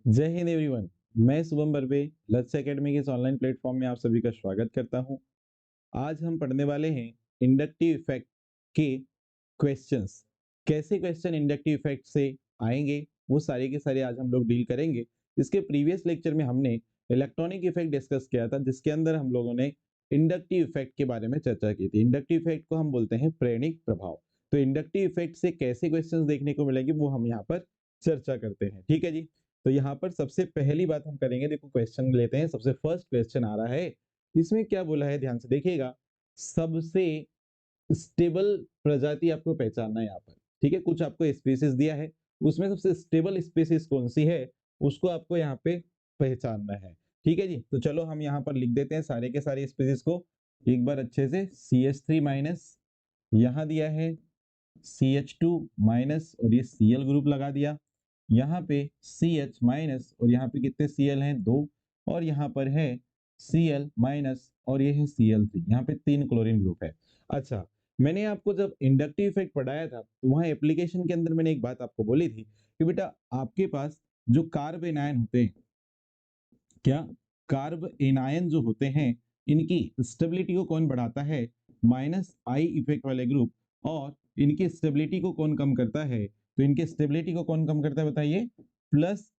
जय हिंद एवरीवन। मैं शुभम बर्वे लक्ष्य एकेडमी के इस ऑनलाइन प्लेटफॉर्म में आप सभी का स्वागत करता हूं। आज हम पढ़ने वाले हैं इंडक्टिव इफेक्ट के क्वेश्चंस। कैसे क्वेश्चन इंडक्टिव इफेक्ट से आएंगे वो सारे के सारे आज हम लोग डील करेंगे। इसके प्रीवियस लेक्चर में हमने इलेक्ट्रॉनिक इफेक्ट डिस्कस किया था, जिसके अंदर हम लोगों ने इंडक्टिव इफेक्ट के बारे में चर्चा की थी। इंडक्टिव इफेक्ट को हम बोलते हैं प्रेरणिक प्रभाव। तो इंडक्टिव इफेक्ट से कैसे क्वेश्चंस देखने को मिलेंगे वो हम यहाँ पर चर्चा करते हैं। ठीक है जी। तो यहाँ पर सबसे पहली बात हम करेंगे, देखो क्वेश्चन लेते हैं। सबसे फर्स्ट क्वेश्चन आ रहा है, इसमें क्या बोला है ध्यान से देखिएगा। सबसे स्टेबल प्रजाति आपको पहचानना है यहाँ पर। ठीक है, कुछ आपको स्पीसीज दिया है, उसमें सबसे स्टेबल स्पीसीज कौन सी है उसको आपको यहाँ पे पहचानना है। ठीक है जी। तो चलो हम यहाँ पर लिख देते हैं सारे के सारे स्पीसीज को एक बार अच्छे से। CH3 माइनस, यहाँ दिया है CH2 माइनस और ये Cl ग्रुप लगा दिया। यहाँ पे CH माइनस और यहाँ पे कितने Cl हैं, 2। और यहाँ पर है Cl माइनस और ये है Cl3। यहाँ पे 3 क्लोरीन ग्रुप है। अच्छा, मैंने आपको जब इंडक्टिव इफेक्ट पढ़ाया था तो वहां एप्लीकेशन के अंदर मैंने एक बात आपको बोली थी कि बेटा आपके पास जो कार्ब एनायन होते हैं, क्या कार्ब एनायन जो होते हैं, इनकी स्टेबिलिटी को कौन बढ़ाता है? माइनस आई इफेक्ट वाले ग्रुप। और इनकी स्टेबिलिटी को कौन कम करता है? तो इनके स्टेबिलिटी को कौन कम करता है बताइए? प्लस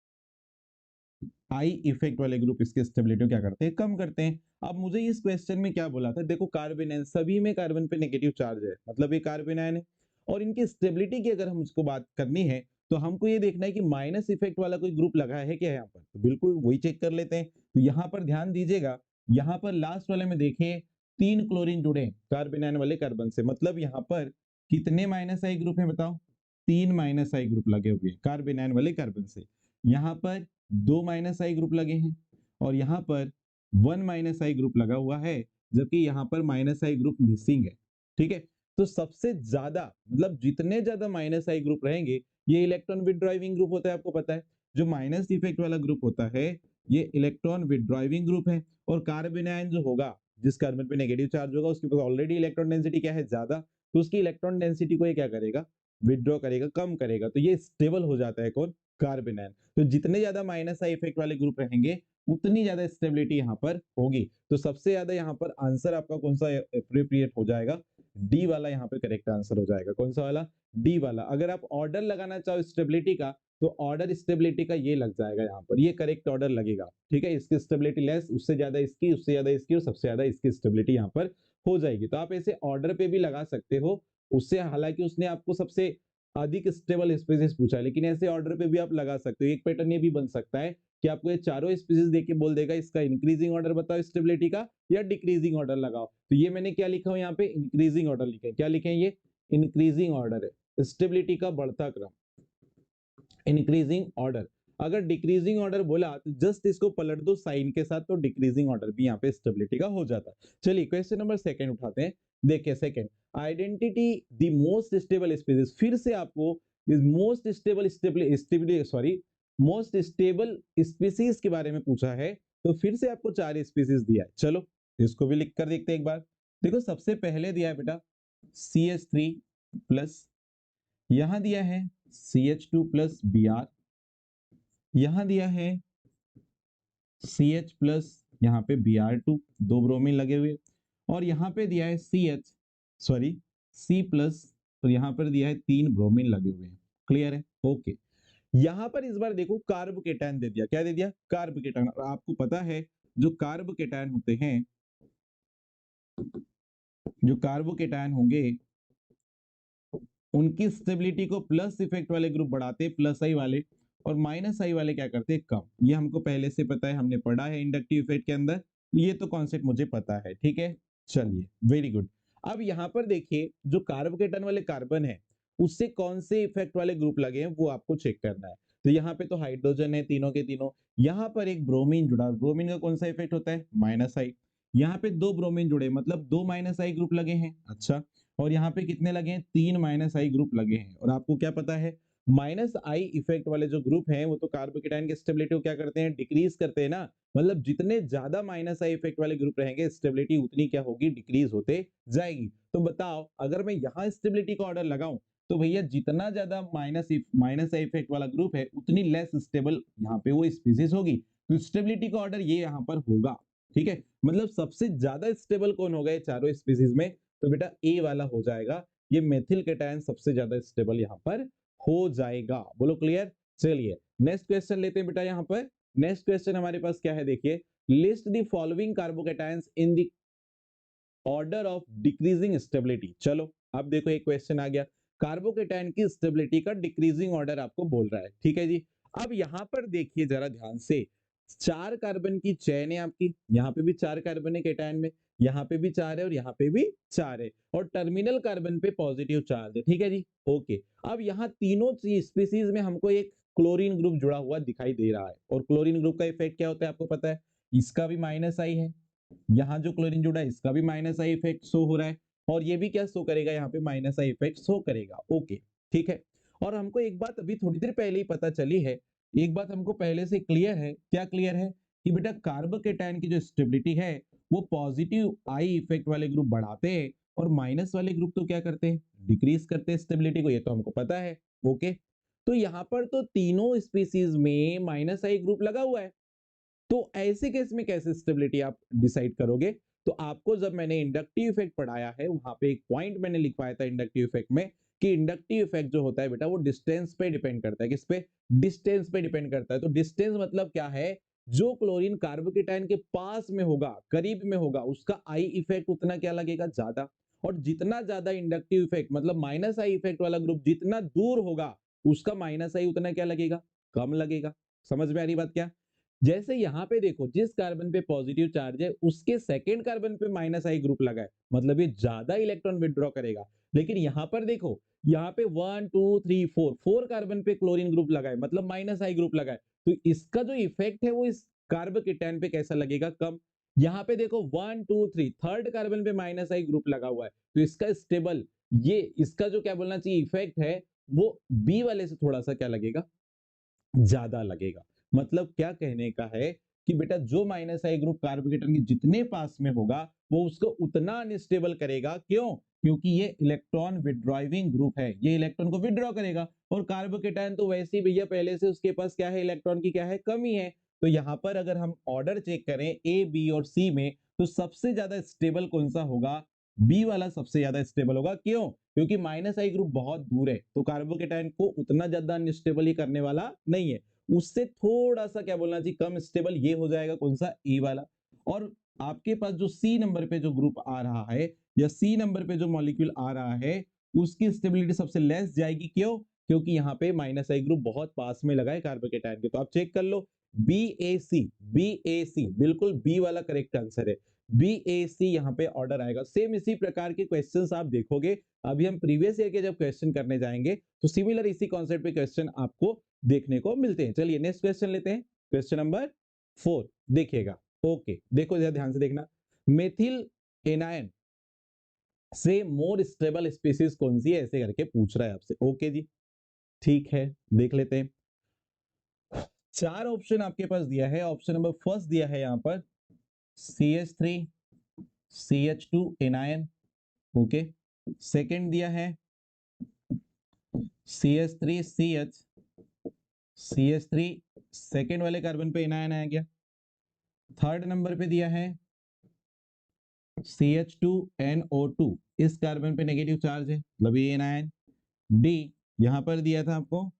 आई इफेक्ट वाले ग्रुप इसके स्टेबिलिटी क्या करते हैं? कम करते हैं। अब मुझे इस क्वेश्चन में क्या बोला था, देखो कार्बन आयन सभी में कार्बन पे नेगेटिव चार्ज है, मतलब ये कार्बन आयन है। और इनकी स्टेबिलिटी की अगर हम उसको बात करनी है तो हमको ये देखना है कि माइनस इफेक्ट वाला कोई ग्रुप लगा है क्या यहाँ पर। तो बिल्कुल वही चेक कर लेते हैं। तो यहाँ पर ध्यान दीजिएगा, यहाँ पर लास्ट वाले में देखिए 3 क्लोरीन जुड़े कार्बन आयन वाले कार्बन से, मतलब यहाँ पर कितने माइनस आई ग्रुप है बताओ? 3 माइनस आई ग्रुप लगे हुए कार्बन आयन वाले कार्बन से। यहाँ पर 2 माइनस आई ग्रुप लगे हैं और यहाँ पर 1 माइनस आई ग्रुप लगा हुआ है, जबकि यहाँ पर माइनस आई ग्रुप मिसिंग है। ठीक है, तो सबसे ज्यादा मतलब जितने ज्यादा माइनस आई ग्रुप रहेंगे ये इलेक्ट्रॉन विथड्राइविंग ग्रुप होता है, आपको पता है। जो माइनस इफेक्ट वाला ग्रुप होता है ये इलेक्ट्रॉन विथड्राइविंग ग्रुप है। और कार्बन आयन जो होगा, जिस कार्बन पे नेगेटिव चार्ज होगा उसके पास ऑलरेडी इलेक्ट्रॉन डेंसिटी क्या है, ज्यादा। तो उसकी इलेक्ट्रॉन डेंसिटी को ये क्या करेगा, विथड्रॉ करेगा, कम करेगा। तो ये स्टेबल हो जाता है कौन, कार्बन आयन। तो जितने ज्यादा माइनस आई इफेक्ट वाले ग्रुप रहेंगे उतनी ज्यादा स्टेबिलिटी यहाँ पर होगी। तो सबसे ज्यादा यहाँ पर आंसर आपका कौन सा अप्रोप्रिएट हो जाएगा? डी वाला यहाँ पे करेक्ट आंसर हो जाएगा। कौन सा वाला? डी वाला। अगर आप ऑर्डर लगाना चाहो स्टेबिलिटी का तो ऑर्डर स्टेबिलिटी का ये लग जाएगा यहाँ पर, ये करेक्ट ऑर्डर लगेगा। ठीक है, इसकी स्टेबिलिटी लेस, उससे ज्यादा इसकी, उससे ज्यादा इसकी और सबसे ज्यादा इसकी स्टेबिलिटी यहाँ पर हो जाएगी। तो आप ऐसे ऑर्डर पे भी लगा सकते हो उससे, हालांकि उसने आपको सबसे अधिक स्टेबल स्पीसीज पूछा है, लेकिन ऐसे ऑर्डर पे भी आप लगा सकते हो। एक पैटर्न ये भी बन सकता है कि आपको ये चारों स्पीसीज देके बोल देगा इसका इंक्रीजिंग ऑर्डर बताओ स्टेबिलिटी का या डिक्रीजिंग ऑर्डर लगाओ। तो ये मैंने क्या लिखा हूं यहाँ पे, इंक्रीजिंग ऑर्डर लिखे हैं। क्या लिखे हैं? ये इंक्रीजिंग ऑर्डर है, स्टेबिलिटी का बढ़ता क्रम, इंक्रीजिंग ऑर्डर। अगर डिक्रीजिंग ऑर्डर बोला तो जस्ट इसको पलट दो साइन के साथ, तो डिक्रीजिंग ऑर्डर भी यहाँ पे स्टेबिलिटी का हो जाता है। चलिए क्वेश्चन नंबर सेकंड उठाते हैं। देखिए second, identity the most stable species. फिर से आपको most stable stability sorry most stable species के बारे में पूछा है। तो फिर से आपको 4 स्पीसीज दिया है। चलो इसको भी लिख कर देखते हैं एक बार। देखो सबसे पहले दिया है बेटा CH3 प्लस, यहां दिया है CH2 प्लस Br, यहां दिया है CH प्लस, यहाँ पे Br2, 2 ब्रोमीन लगे हुए। और यहाँ पे दिया है CH सॉरी C प्लस, तो यहाँ पर दिया है 3 ब्रोमीन लगे हुए हैं। क्लियर है? ओके। यहाँ पर इस बार देखो कार्ब केटायन दे दिया। क्या दे दिया? Carb cation. और आपको पता है जो कार्ब केटायन होते हैं, जो कार्बो केटायन होंगे उनकी स्टेबिलिटी को प्लस इफेक्ट वाले ग्रुप बढ़ाते, प्लस आई वाले, और माइनस आई वाले क्या करते हैं, कम। ये हमको पहले से पता है, हमने पढ़ा है इंडक्टिव इफेक्ट के अंदर। ये तो कॉन्सेप्ट मुझे पता है। ठीक है, चलिए वेरी गुड। अब यहाँ पर देखिए जो कार्बोकेटन वाले कार्बन है उससे कौन से इफेक्ट वाले ग्रुप लगे हैं वो आपको चेक करना है। तो यहाँ पे तो हाइड्रोजन है तीनों के तीनों। यहाँ पर एक ब्रोमीन जुड़ा, ब्रोमीन का कौन सा इफेक्ट होता है? माइनस आई। यहाँ पे 2 ब्रोमीन जुड़े मतलब 2 माइनस आई ग्रुप लगे हैं। अच्छा, और यहाँ पे कितने लगे हैं? 3 माइनस आई ग्रुप लगे हैं। और आपको क्या पता है, माइनस आई इफेक्ट वाले जो ग्रुप हैं वो तो कार्बोकेटायन की स्टेबिलिटी को क्या करते हैं, डिक्रीज करते हैं ना। मतलब जितने ज्यादा माइनस आई इफेक्ट वाले ग्रुप रहेंगे स्टेबिलिटी उतनी क्या होगी, डिक्रीज होते जाएगी। तो बताओ अगर मैं यहाँ स्टेबिलिटी का ऑर्डर लगाऊं तो भैया जितना ज्यादा माइनस आई इफेक्ट वाला ग्रुप है उतनी लेस स्टेबल यहाँ पे वो स्पीसीज होगी। तो स्टेबिलिटी का ऑर्डर ये यहाँ पर होगा। ठीक है, मतलब सबसे ज्यादा स्टेबल कौन होगा ये चारों स्पीसीज में, तो बेटा ए वाला हो जाएगा। ये मेथिल केटायन सबसे ज्यादा स्टेबल यहाँ पर हो जाएगा। बोलो क्लियर। चलिए नेक्स्ट क्वेश्चन लेते हैं बेटा। यहाँ पर नेक्स्ट क्वेश्चन हमारे पास क्या है, देखिए, list the following carbocations in the order of decreasing stability. चलो अब देखो एक क्वेश्चन आ गया, कार्बोकेटायन की स्टेबिलिटी का डिक्रीजिंग ऑर्डर आपको बोल रहा है। ठीक है जी, अब यहां पर देखिए जरा ध्यान से, 4 कार्बन की चेन है आपकी, यहाँ पे भी 4 कार्बन है केटायन में, यहाँ पे भी 4 है और यहाँ पे भी 4 है, और टर्मिनल कार्बन पे पॉजिटिव चार्ज है। ठीक है जी, ओके। अब यहाँ तीनों स्पीसीज में हमको एक क्लोरीन ग्रुप जुड़ा हुआ दिखाई दे रहा है, और क्लोरीन ग्रुप का इफेक्ट क्या होता है आपको पता है, इसका भी माइनस आई है, यहाँ जो क्लोरीन जुड़ा है इसका भी माइनस आई इफेक्ट शो हो रहा है, और ये भी क्या शो करेगा, यहाँ पे माइनस आई इफेक्ट शो करेगा। ओके, ठीक है। और हमको एक बात अभी थोड़ी देर पहले ही पता चली है, एक बात हमको पहले से क्लियर है, क्या क्लियर है, कि बेटा कार्बोकेटायन की जो स्टेबिलिटी है वो पॉजिटिव आई इफेक्ट वाले ग्रुप बढ़ाते हैं, और माइनस वाले ग्रुप तो क्या करते हैं, डिक्रीज करते हैं स्टेबिलिटी को, ये तो हमको पता है। ओके, तो यहाँ पर तो तीनों स्पीसीज में माइनस आई ग्रुप लगा हुआ है, तो ऐसे केस में कैसे स्टेबिलिटी आप डिसाइड करोगे, तो आपको जब मैंने इंडक्टिव इफेक्ट पढ़ाया है वहां पे एक पॉइंट मैंने लिखवाया था इंडक्टिव इफेक्ट में, कि इंडक्टिव इफेक्ट जो होता है बेटा वो डिस्टेंस पे डिपेंड करता है। किस पे, डिस्टेंस पे डिपेंड करता है। तो डिस्टेंस मतलब क्या है, जो क्लोरीन कार्बोकेटायन के पास में होगा, करीब में होगा, उसका आई इफेक्ट उतना क्या लगेगा, ज्यादा। और जितना ज्यादा इंडक्टिव इफेक्ट मतलब माइनस आई इफेक्ट वाला ग्रुप जितना दूर होगा, उसका माइनस आई उतना क्या लगेगा, कम लगेगा। समझ में आ रही बात क्या। जैसे यहाँ पे देखो, जिस कार्बन पे पॉजिटिव चार्ज है उसके सेकेंड कार्बन पे माइनस आई ग्रुप लगा है, मतलब ये ज्यादा इलेक्ट्रॉन विड्रॉ करेगा। लेकिन यहाँ पर देखो, यहाँ पे 1 2 3 4 4 कार्बन पे क्लोरीन ग्रुप लगा है, मतलब माइनस आई ग्रुप लगा है, तो इसका जो इफेक्ट है वो इस कार्बोकेटायन पे कैसा लगेगा, कम। यहाँ पे देखो 1 2 3 थर्ड कार्बन पे माइनस आई ग्रुप लगा हुआ है, तो इसका स्टेबल, ये इसका जो क्या बोलना चाहिए इफेक्ट है, वो बी वाले से थोड़ा सा क्या लगेगा, ज्यादा लगेगा। मतलब क्या कहने का है कि बेटा जो माइनस आई ग्रुप कार्बोकेटन के जितने पास में होगा वो उसको उतना अनस्टेबल करेगा। क्यों, क्योंकि ये इलेक्ट्रॉन विड्रॉइविंग ग्रुप है, ये इलेक्ट्रॉन को विड्रॉ करेगा, और कार्बोकेटायन तो वैसे ही भैया पहले से उसके पास क्या है, इलेक्ट्रॉन की क्या है, कमी है। तो यहाँ पर अगर हम ऑर्डर चेक करें ए बी और सी में, तो सबसे ज्यादा स्टेबल कौन सा होगा, बी वाला सबसे ज्यादा स्टेबल होगा। क्यों, क्योंकि माइनस आई ग्रुप बहुत दूर है, तो कार्बोकेटायन को उतना ज्यादा अनस्टेबल ही करने वाला नहीं है, उससे थोड़ा सा क्या बोलना चाहिए, कम स्टेबल ये हो जाएगा, कौन सा, ए वाला। और आपके पास जो सी नंबर पे जो ग्रुप आ रहा है, या सी नंबर पे जो मॉलिक्यूल आ रहा है, उसकी स्टेबिलिटी सबसे लेस जाएगी। क्यों, क्योंकि यहाँ पे माइनस आई ग्रुप बहुत पास में लगा है कार्बोकेटायन के। तो आप चेक कर लो, बी ए सी, बी ए सी बिल्कुल बी वाला करेक्ट आंसर है, बी ए सी यहाँ पे ऑर्डर आएगा। सेम इसी प्रकार के क्वेश्चंस आप देखोगे, अभी हम प्रीवियस ईयर के जब क्वेश्चन करने जाएंगे तो सिमिलर इसी कॉन्सेप्ट पे क्वेश्चन आपको देखने को मिलते हैं। चलिए नेक्स्ट क्वेश्चन लेते हैं, क्वेश्चन नंबर 4 देखिएगा। ओके, देखो जरा ध्यान से देखना, मेथिल एनायन से मोर स्टेबल स्पीसीज कौन सी है, ऐसे करके पूछ रहा है आपसे। ओके जी, ठीक है, देख लेते हैं। 4 ऑप्शन आपके पास दिया है। ऑप्शन नंबर फर्स्ट दिया है यहाँ पर CH3 CH2 anion. Okay, second दिया है CH3 CH CH3, सेकेंड वाले कार्बन पे एनायन आ गया। थर्ड नंबर पे दिया है CH2NO2, इस कार्बन पे नेगेटिव चार्ज है, मतलब ये एनायन। डी, यहां पर दिया था आपको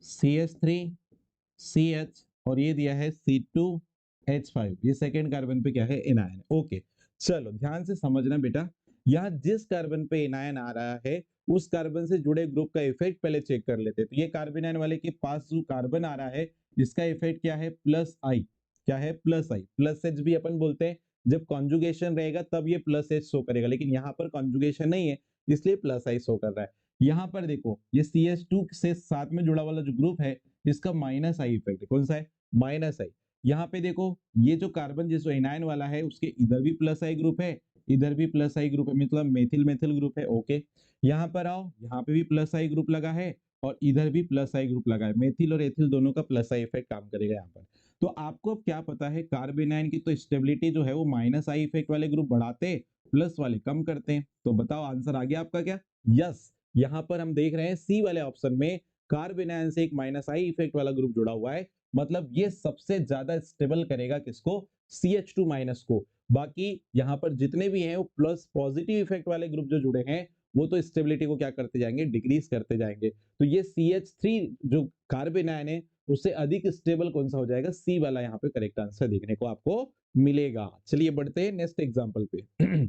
CH3CH, और ये दिया है C2H5, ये सेकेंड कार्बन पे क्या है, एनायन। ओके, चलो ध्यान से समझना बेटा, यहाँ जिस कार्बन पे एनायन आ रहा है उस कार्बन से जुड़े ग्रुप का इफेक्ट पहले चेक कर लेते हैं। तो ये कार्बोनाइन वाले के पास जो कार्बन आ रहा है इसका इफेक्ट क्या है, प्लस आई, क्या है, प्लस आई, प्लस एच भी अपन बोलते हैं, जब कॉन्जुगेशन रहेगा तब ये प्लस एच शो करेगा, लेकिन यहाँ पर कॉन्जुगेशन नहीं है इसलिए प्लस आई शो कर रहा है। यहाँ पर देखो ये CH2 से साथ में जुड़ा वाला जो ग्रुप है इसका माइनस आई इफेक्ट है, कौन सा है, माइनस आई। यहाँ पे देखो ये जो कार्बन जिस एनायन वाला है उसके इधर भी प्लस आई ग्रुप है, इधर भी प्लस आई ग्रुप है, मतलब मेथिल मेथिल ग्रुप है। ओके, यहाँ पर आओ, यहाँ पे भी प्लस आई ग्रुप लगा है और इधर भी प्लस आई ग्रुप लगा है, मेथिल और एथिल दोनों का प्लस आई इफेक्ट काम करेगा यहाँ पर। तो आपको अब क्या पता है, कार्बोनाइन की तो स्टेबिलिटी जो है वो माइनस आई इफेक्ट वाले ग्रुप बढ़ाते, प्लस वाले कम करते हैं। तो बताओ आंसर आ गया आपका क्या, यस, यहाँ पर हम देख रहे हैं सी वाले ऑप्शन में कार्बन आयन से एक माइनस आई इफेक्ट वाला ग्रुप जुड़ा हुआ है, मतलब ये सबसे ज्यादा स्टेबल करेगा किसको, CH2 माइनस को। बाकी यहाँ पर जितने भी हैं वो प्लस पॉजिटिव इफेक्ट वाले ग्रुप जो जुड़े हैं वो तो स्टेबिलिटी को क्या करते जाएंगे, डिक्रीज करते जाएंगे। तो ये CH3 जो कार्बन आयन है उससे अधिक स्टेबल कौन सा हो जाएगा, सी वाला यहाँ पे करेक्ट आंसर देखने को आपको मिलेगा। चलिए बढ़ते हैं नेक्स्ट एग्जांपल पे।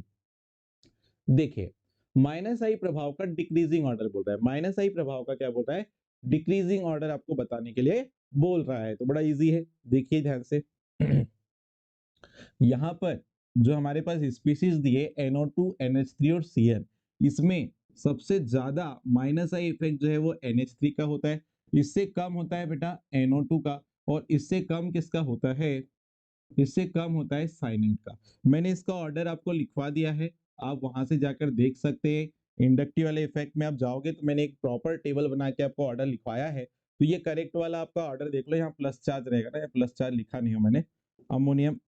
देखिए माइनस आई प्रभाव का डिक्रीजिंग ऑर्डर बोल रहा है, माइनस आई प्रभाव का क्या बोल रहा है, डिक्रीजिंग ऑर्डर आपको बताने के लिए बोल रहा है। तो बड़ा इजी है, देखिए ध्यान से। यहां पर जो हमारे पास स्पीशीज दिए NO2 NH3 और CN, इसमें सबसे ज्यादा माइनस आई इफेक्ट जो है वो NH3 का होता है, इससे कम होता है बेटा NO2 का, और इससे कम किसका होता है, इससे कम होता है साइनाइड का। मैंने इसका ऑर्डर आपको लिखवा दिया है, आप वहां से जाकर देख सकते हैं। इंडक्टिव वाले इफेक्ट में आप जाओगे तो मैंने एक प्रॉपर टेबल बना के आपको ऑर्डर लिखवाया है। तो ये करेक्ट वाला आपका ऑर्डर देख लो, यहाँ प्लस चार्ज रहेगा ना, प्लस चार्ज लिखा नहीं हो मैंने। अमोनियम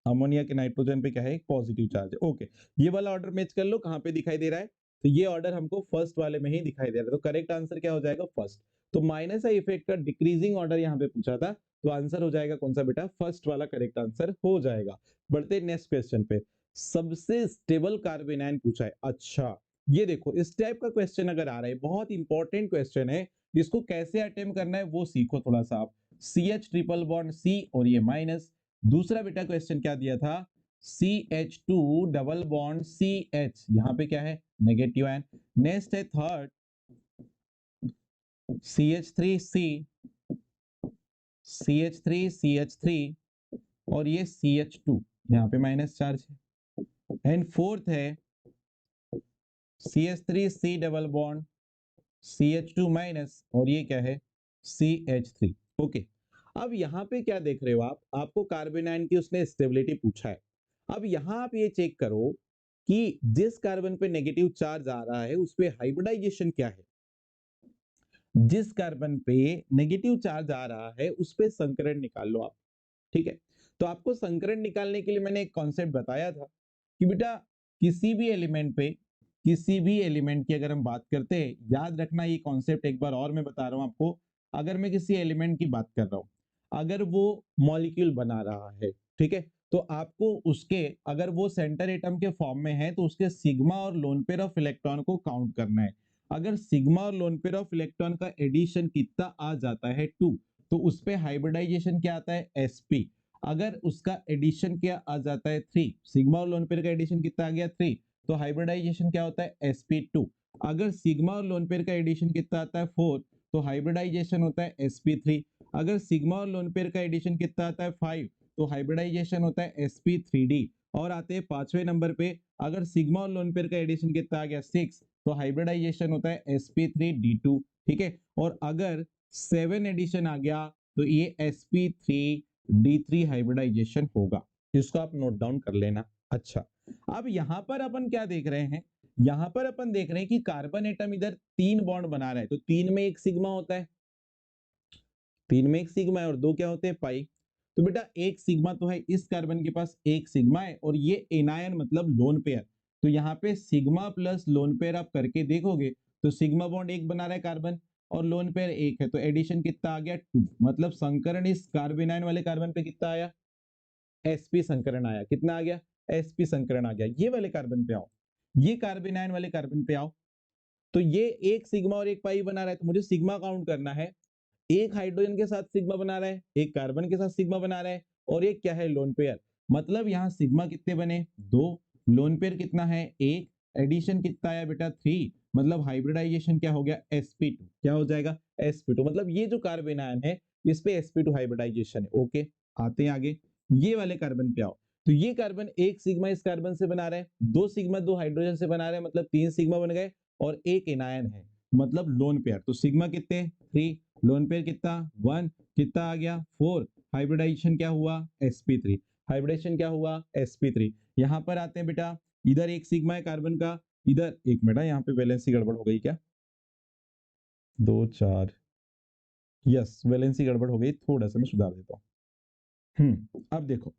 अमोनिया के नाइट्रोजन पे क्या है, पॉजिटिव चार्ज है। ओके, ये वाला ऑर्डर मैच कर लो, कहाँ पे दिखाई दे रहा है, तो ये ऑर्डर हमको फर्स्ट वाले में ही दिखाई दे रहा है। तो करेक्ट आंसर क्या हो जाएगा, फर्स्ट। तो माइनस आई इफेक्ट का डिक्रीजिंग ऑर्डर यहाँ पे पूछा था, तो आंसर हो जाएगा कौन सा बेटा, फर्स्ट वाला करेक्ट आंसर हो जाएगा। बढ़ते नेक्स्ट क्वेश्चन पे, सबसे स्टेबल कार्बन आयन पूछा है। अच्छा ये देखो, इस टाइप का क्वेश्चन अगर आ रहा है, बहुत इंपॉर्टेंट क्वेश्चन है, इसको कैसे अटेम्प्ट करना है वो सीखो थोड़ा सा आप। CH ट्रिपल बॉन्ड C और ये माइनस। दूसरा बेटा क्वेश्चन क्या दिया था, CH2 डबल बॉन्ड CH, यहाँ पे क्या है, नेगेटिव आयन। नेक्स्ट है थर्ड CH3C, CH3 और ये CH2, यहाँ पे माइनस चार्ज है। एंड फोर्थ है CH3C double bond CH2 minus और ये क्या है, CH3। ओके, अब यहाँ पे क्या देख रहे हो आप, आपको कार्बन आयन की उसने स्टेबिलिटी पूछा है। अब यहाँ आप ये चेक करो कि जिस कार्बन पे नेगेटिव चार्ज आ रहा है उस पे हाइब्रिडाइजेशन क्या है, जिस कार्बन पे नेगेटिव चार्ज आ रहा है उस पे संकरण निकाल लो आप। ठीक है, तो आपको संकरण निकालने के लिए मैंने एक कॉन्सेप्ट बताया था कि बेटा किसी भी एलिमेंट पे, किसी भी एलिमेंट की अगर हम बात करते हैं, याद रखना ये कॉन्सेप्ट एक बार और मैं बता रहा हूं आपको। अगर मैं किसी एलिमेंट की बात कर रहा हूं, अगर वो मॉलिक्यूल बना रहा है, ठीक है, तो आपको उसके, अगर वो सेंटर एटम के फॉर्म में है तो उसके सिग्मा और लोन पेयर ऑफ इलेक्ट्रॉन को काउंट करना है। अगर सिग्मा और लोन पेयर ऑफ इलेक्ट्रॉन का एडिशन कितना आ जाता है 2, तो उस पे हाइब्रिडाइजेशन क्या आता है, sp। अगर उसका एडिशन क्या आ जाता है 3, सिग्मा और लोन पेयर का एडिशन कितना आ गया 3, तो हाइब्रिडाइजेशन क्या होता है sp2। अगर सिग्मा और लोन पेयर का एडिशन कितना आता है 4, तो हाइब्रिडाइजेशन होता है sp3। अगर सिग्मा और लोन पेयर का एडिशन कितना आता है 5, तो हाइब्रिडाइजेशन होता है sp3d। और आते हैं पांचवें नंबर पे, अगर सिग्मा और लोन पेयर का एडिशन कितना आ गया 6, तो हाइब्रिडाइजेशन होता है sp3d2। ठीक है, और अगर 7 एडिशन आ गया तो ये sp3d3 हाइब्रिडाइजेशन होगा। इसको आप नोट डाउन कर लेना। अच्छा, अब यहां पर अपन क्या देख रहे हैं, यहां पर अपन देख रहे हैं कि कार्बन एटम इधर 3 बॉन्ड बना रहा है, तो 3 में एक सिग्मा होता है, 3 में एक सिग्मा है और 2 क्या होते हैं, पाई। तो बेटा एक सिग्मा तो है, इस कार्बन के पास एक सिग्मा है, और ये एनायन मतलब लोन पेयर। तो यहाँ पे सिग्मा प्लस लोन पेयर आप करके देखोगे तो सिग्मा बॉन्ड एक बना रहा है कार्बन और लोन पेयर एक है, तो एडिशन कितना आ गया 2। मतलब संकरण इस कार्बेनाइन वाले कार्बन पे कितना आया, sp संकरण आया। कितना आ गया, sp संकरण आ गया। ये वाले कार्बन पे आओ, ये कार्बेनाइन वाले कार्बन पे आओ, तो ये एक सिग्मा और एक पाई बना रहा है, तो मुझे सिग्मा काउंट करना है। एक हाइड्रोजन के साथ सिग्मा बना रहा है, एक कार्बन के साथ सिग्मा बना रहा है, और एक क्या है, लोन पेयर। मतलब यहाँ सिग्मा कितने बने, 2, लोन पेयर कितना है, 1, एडिशन कितना आया बेटा 3, मतलब हाइब्रिडाइजेशन क्या हो गया, sp2। क्या हो जाएगा, sp2। मतलब ये जो कार्बन आयन है इस पे sp2 हाइब्रिडाइजेशन है। ओके, आते हैं आगे, ये वाले कार्बन पे आओ, तो ये कार्बन एक सिग्मा इस कार्बन से बना रहा है, 2 सिग्मा 2 हाइड्रोजन से बना रहे हैं, मतलब 3 सिग्मा बन गए, और एक एनायन है मतलब लोन पेयर। तो सिग्मा कितने, 3, लोन पेयर कितना 1, कितना आ गया 4, हाइब्रिडाइजेशन क्या हुआ, sp3। हाइब्रिडेशन क्या हुआ, sp3। यहां पर आते हैं बेटा, इधर एक सिग्मा है कार्बन का, इधर एक मिनट, यहाँ पे वैलेंसी गड़बड़ हो गई क्या, 2 4, यस वैलेंसी गड़बड़ हो गई, थोड़ा सा मैं सुधार देता हूँ। अब देखो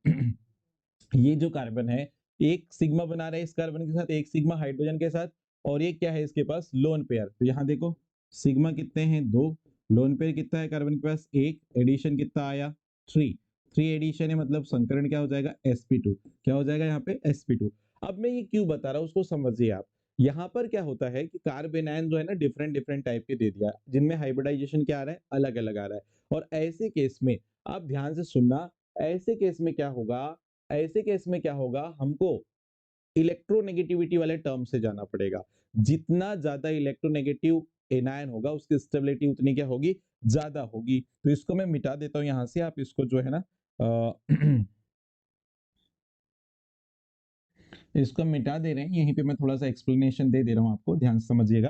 ये जो कार्बन है एक सिग्मा बना रहा है इस कार्बन के साथ, एक सिग्मा हाइड्रोजन के साथ, और ये क्या है इसके पास, लोन पेयर। तो यहाँ देखो सिग्मा कितने हैं, 2, लोन पेयर कितना है कार्बन के पास, 1, एडिशन कितना आया, 3, 3 एडिशन है, मतलब संकरण क्या हो जाएगा, sp2, क्या हो जाएगा यहाँ पे sp2। अब मैं ये क्यों बता रहा हूँ उसको समझिए आप। यहाँ पर क्या होता है कि कार्बन आयन जो है ना डिफरेंट डिफरेंट टाइप के दे दिया, जिनमें हाइब्रिडाइजेशन क्या आ रहा है, अलग अलग आ रहा है। और ऐसे केस में आप ध्यान से सुनना, ऐसे केस में क्या होगा, ऐसे केस में क्या होगा, हमको इलेक्ट्रोनेगेटिविटी वाले टर्म से जाना पड़ेगा। जितना ज्यादा इलेक्ट्रोनेगेटिव एनायन होगा उसकी स्टेबिलिटी उतनी क्या होगी, ज्यादा होगी। तो इसको मैं मिटा देता हूं यहां से, आप इसको जो है ना इसको मिटा दे रहे हैं, यहीं पे मैं थोड़ा सा एक्सप्लेनेशन दे रहा हूं आपको, ध्यान से समझिएगा।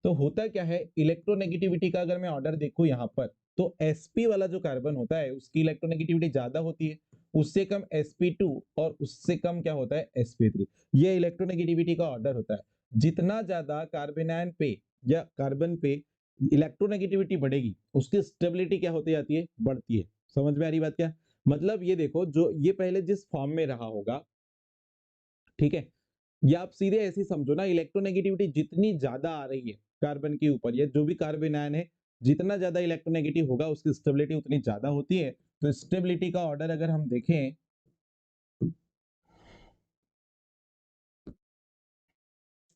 तो होता क्या है, इलेक्ट्रोनेगेटिविटी का अगर मैं ऑर्डर देखूं यहाँ पर, तो sp वाला जो कार्बन होता है उसकी इलेक्ट्रोनेगेटिविटी ज्यादा होती है, उससे कम sp2, और उससे कम क्या होता है sp3। ये इलेक्ट्रोनेगेटिविटी का ऑर्डर होता है। जितना ज्यादा कार्बन आयन पे या कार्बन पे इलेक्ट्रोनेगेटिविटी बढ़ेगी उसकी स्टेबिलिटी क्या होती जाती है, बढ़ती है। समझ में आ रही बात क्या, मतलब ये देखो, जो ये पहले जिस फॉर्म में रहा होगा, ठीक है, या आप सीधे ऐसे ही समझो ना, इलेक्ट्रोनेगेटिविटी जितनी ज्यादा आ रही है कार्बन के ऊपर, या जो भी कार्बन आयन है, जितना ज्यादा इलेक्ट्रोनेगेटिव होगा उसकी स्टेबिलिटी उतनी ज्यादा होती है। तो स्टेबिलिटी का ऑर्डर अगर हम देखें,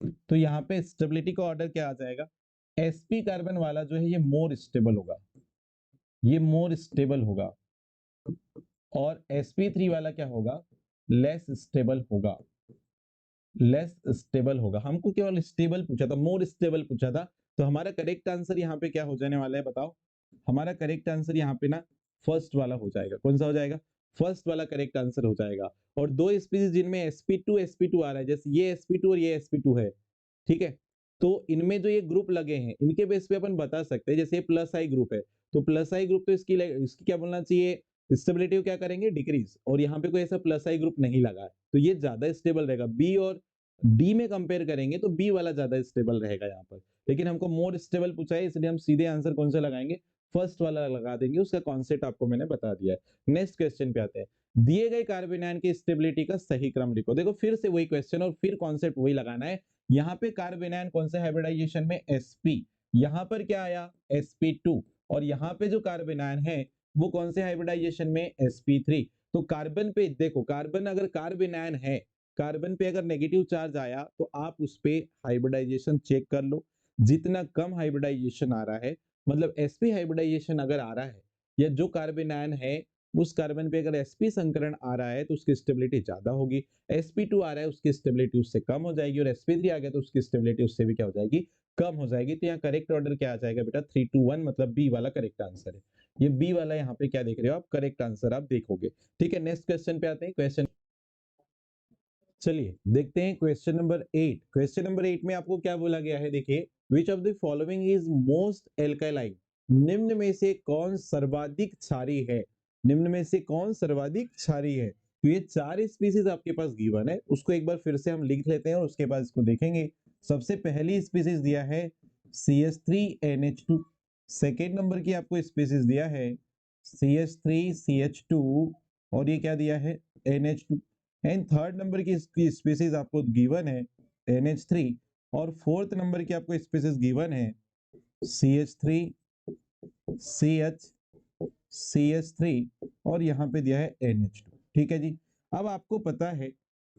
तो यहाँ पे स्टेबिलिटी का ऑर्डर क्या आ जाएगा, sp कार्बन वाला जो है ये मोर स्टेबल होगा, ये मोर स्टेबल होगा, और sp3 वाला क्या होगा, लेस स्टेबल होगा, लेस स्टेबल होगा। हमको केवल स्टेबल पूछा था, मोर स्टेबल पूछा था। तो हमारा करेक्ट आंसर यहाँ पे क्या हो जाने वाला है बताओ, हमारा करेक्ट आंसर यहाँ पे ना फर्स्ट वाला हो जाएगा। कौन सा हो जाएगा, फर्स्ट वाला करेक्ट आंसर हो जाएगा। और दो स्पीसीज जिनमें sp2 आ रहा है, जैसे ये sp2 और ये sp2 है, ठीक है, तो इनमें जो ये ग्रुप लगे हैं इनके बेस पे अपन बता सकते हैं, जैसे प्लस आई ग्रुप है, तो प्लस आई ग्रुप तो इसकी क्या बोलना चाहिए, स्टेबिलिटी क्या करेंगे, डिक्रीज। और यहाँ पे कोई ऐसा प्लस आई ग्रुप नहीं लगा है, तो ये ज्यादा स्टेबल रहेगा। बी और डी में कंपेयर करेंगे तो बी वाला ज्यादा स्टेबल रहेगा यहाँ पर, लेकिन हमको मोर स्टेबल पूछा है, इसलिए हम सीधे आंसर कौन सा लगाएंगे, फर्स्ट वाला लगा देंगे। उसका कॉन्सेप्ट आपको मैंने बता दिया है। नेक्स्ट क्वेश्चन पे आते हैं, दिए गए कार्बन आयन की स्टेबिलिटी का सही क्रम लिखो। देखो फिर से वही क्वेश्चन और फिर कॉन्सेप्ट वही लगाना है। यहाँ पे कार्बन आयन कौन से हाइब्रिडाइजेशन में, sp, यहाँ पर क्या आया sp2, और यहाँ पे जो कार्बन आयन है वो कौन से हाइब्रिडाइजेशन में, sp3। तो कार्बन पे देखो, कार्बन अगर कार्बन आयन है, कार्बन पे अगर नेगेटिव चार्ज आया तो आप उस पे हाइब्रिडाइजेशन चेक कर लो। जितना कम हाइब्रिडाइजेशन आ रहा है, मतलब sp हाइब्रिडाइजेशन अगर आ रहा है, या जो कार्बन आयन है उस कार्बन पे अगर sp संकरण आ रहा है तो उसकी स्टेबिलिटी ज्यादा होगी। sp2 आ रहा है उसकी स्टेबिलिटी उससे कम हो जाएगी, और sp3 आ गया तो उसकी स्टेबिलिटी उससे भी क्या हो जाएगी, कम हो जाएगी। तो यहाँ करेक्ट ऑर्डर क्या आ जाएगा बेटा, 3 2 1, मतलब बी वाला करेक्ट आंसर है। ये बी वाला यहाँ पे क्या देख रहे हो आप, करेक्ट आंसर आप देखोगे। ठीक है, नेक्स्ट क्वेश्चन पे आते हैं। क्वेश्चन चलिए देखते हैं क्वेश्चन नंबर 8। क्वेश्चन नंबर 8 में आपको क्या बोला गया है, देखिए, विच of the following is most alkaline, निम्न में से कौन सर्वाधिक क्षारी है, निम्न में से कौन सर्वाधिक क्षारी है। तो ये चार स्पीसीज आपके पास गिवन है, उसको एक बार फिर से हम लिख लेते हैं और उसके बाद इसको देखेंगे। सबसे पहली स्पीसीज दिया है CH3NH2, सेकेंड नंबर की आपको स्पीसीज दिया है CH3CH2, और ये क्या दिया है, NH2। एंड थर्ड नंबर की स्पीसीज आपको गिवन है NH3, और फोर्थ नंबर की आपको स्पीसीज गिवन है CH3 CH CH3, और यहाँ पे दिया है NH2। ठीक है जी। अब आपको पता है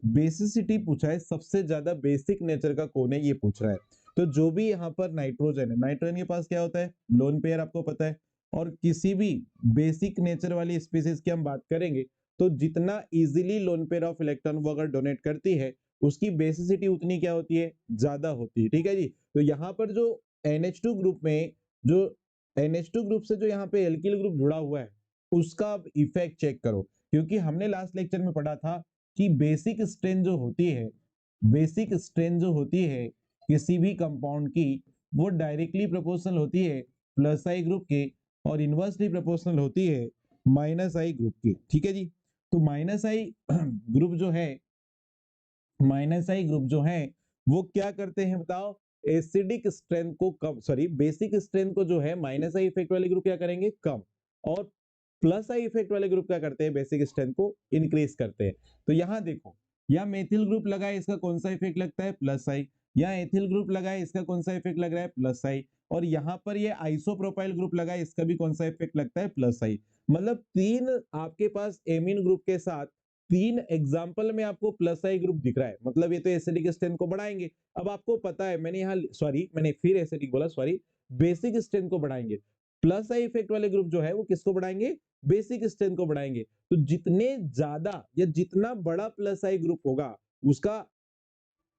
बेसिसिटी पूछा है, सबसे ज्यादा बेसिक नेचर का कौन है ये पूछ रहा है। तो जो भी यहाँ पर नाइट्रोजन है, नाइट्रोजन के पास क्या होता है, लोन पेयर आपको पता है। और किसी भी बेसिक नेचर वाली स्पीसीज की हम बात करेंगे तो जितना easily lone pair of electron वो अगर डोनेट करती है उसकी बेसिसिटी उतनी क्या होती है, ज्यादा होती है। ठीक है जी। तो यहाँ पर जो NH2 ग्रुप में, जो NH2 ग्रुप से जो यहाँ पे एल्किल ग्रुप जुड़ा हुआ है उसका आप इफेक्ट चेक करो, क्योंकि हमने लास्ट लेक्चर में पढ़ा था कि बेसिक स्ट्रेन जो होती है, बेसिक स्ट्रेन जो होती है किसी भी कंपाउंड की, वो डायरेक्टली प्रोपोर्शनल होती है प्लस आई ग्रुप के, और इनवर्सली प्रोपोर्शनल होती है माइनस आई ग्रुप की। ठीक है जी। तो माइनस आई ग्रुप जो है, माइनस आई ग्रुप जो है वो क्या करते हैं बताओ, एसिडिक स्ट्रेंथ को कम, सॉरी बेसिक स्ट्रेंथ को जो है माइनस आई इफेक्ट वाले ग्रुप क्या करेंगे, कम। और प्लस आई इफेक्ट वाले ग्रुप क्या करते हैं, बेसिक स्ट्रेंथ को इंक्रीज करते हैं। तो यहां देखो, यहां मेथिल ग्रुप लगा है, इसका कौन सा इफेक्ट लगता है, प्लस आई। यहाँ एथिल ग्रुप लगा है, इसका कौन सा इफेक्ट लग रहा है, प्लस आई। और यहाँ पर ये आइसोप्रोपाइल ग्रुप लगा है, इसका भी कौन सा इफेक्ट लगता है, प्लस आई। मतलब तीन आपके पास एमीन ग्रुप के साथ तीन एग्जाम्पल में आपको प्लस आई ग्रुप दिख रहा है, मतलब ये तो एसिडिक स्ट्रेंथ को बढ़ाएंगे। अब आपको पता है, मैंने यहाँ सॉरी मैंने फिर एसिडिक बोला, सॉरी, बेसिक स्ट्रेंथ को बढ़ाएंगे। प्लस आई इफेक्ट वाले ग्रुप जो है वो किसको बढ़ाएंगे, बेसिक स्ट्रेंथ को बढ़ाएंगे। तो जितने ज्यादा या जितना बड़ा प्लस आई ग्रुप होगा उसका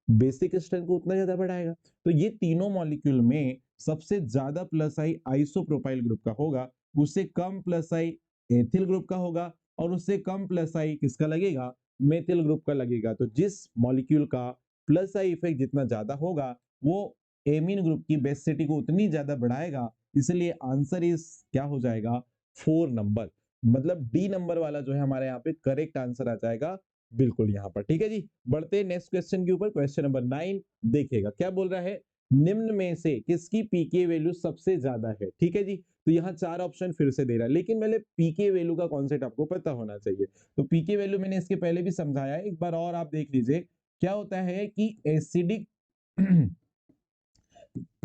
बेसिक स्ट्रेंथ को उतना ज्यादा बढ़ाएगा। तो ये तीनों मॉलिक्यूल में सबसे ज्यादा प्लस आई आइसोप्रोपाइल ग्रुप का होगा, उससे कम प्लस आई एथिल ग्रुप का होगा, और उससे कम प्लस आई किसका लगेगा, मेथिल ग्रुप का लगेगा। तो जिस मॉलिक्यूल का प्लस आई इफेक्ट जितना ज्यादा होगा वो एमीन ग्रुप की बेसिसिटी को उतनी ज्यादा बढ़ाएगा, इसलिए आंसर इज क्या हो जाएगा, 4 नंबर। मतलब डी नंबर वाला जो है हमारे यहाँ पे करेक्ट आंसर आ जाएगा, बिल्कुल यहाँ पर। ठीक है जी, बढ़ते हैं नेक्स्ट क्वेश्चन के ऊपर। क्वेश्चन नंबर 9 देखिएगा क्या बोल रहा है, निम्न में से किसकी पीके वैल्यू सबसे ज्यादा है। ठीक है जी, तो यहाँ चार ऑप्शन फिर से दे रहा है, लेकिन मैंने पीके वैल्यू का कॉन्सेप्ट आपको पता होना चाहिए। तो पीके वैल्यू मैंने इसके पहले भी समझाया है, एक बार और आप देख लीजिए। क्या होता है कि एसिडिक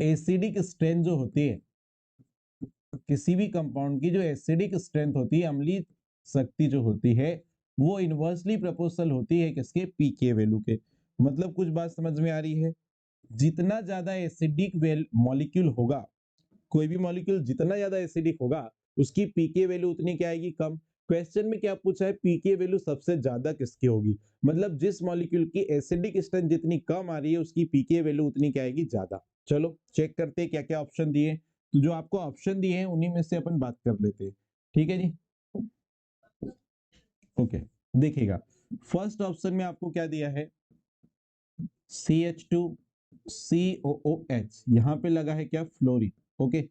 एसिडिक स्ट्रेंथ जो होती है किसी भी कंपाउंड की, जो एसिडिक स्ट्रेंथ होती है, अम्लीय शक्ति जो होती है, वो इनवर्सली प्रोपोर्शनल होती है किसके, पीके वैल्यू के। मतलब कुछ बात समझ में आ रही है, जितना ज्यादा एसिडिक मॉलिक्यूल होगा, कोई भी मॉलिक्यूल जितना ज्यादा एसिडिक होगा उसकी पीके वैल्यू उतनी क्या आएगी, कम। क्वेश्चन में क्या पूछा है, पीके वैल्यू सबसे ज्यादा किसकी होगी, मतलब जिस मॉलिक्यूल की एसिडिक स्ट्रेंथ जितनी कम आ रही है उसकी पीके वैल्यू उतनी क्या आएगी, ज्यादा। चलो चेक करते हैं क्या क्या ऑप्शन दिए। तो जो आपको ऑप्शन दिए हैं उन्हीं में से अपन बात कर लेते हैं। ठीक है जी, ओके। देखिएगा फर्स्ट ऑप्शन में आपको क्या दिया है, CH2COOH, यहां पे लगा है क्या, फ्लोरीन। ओके।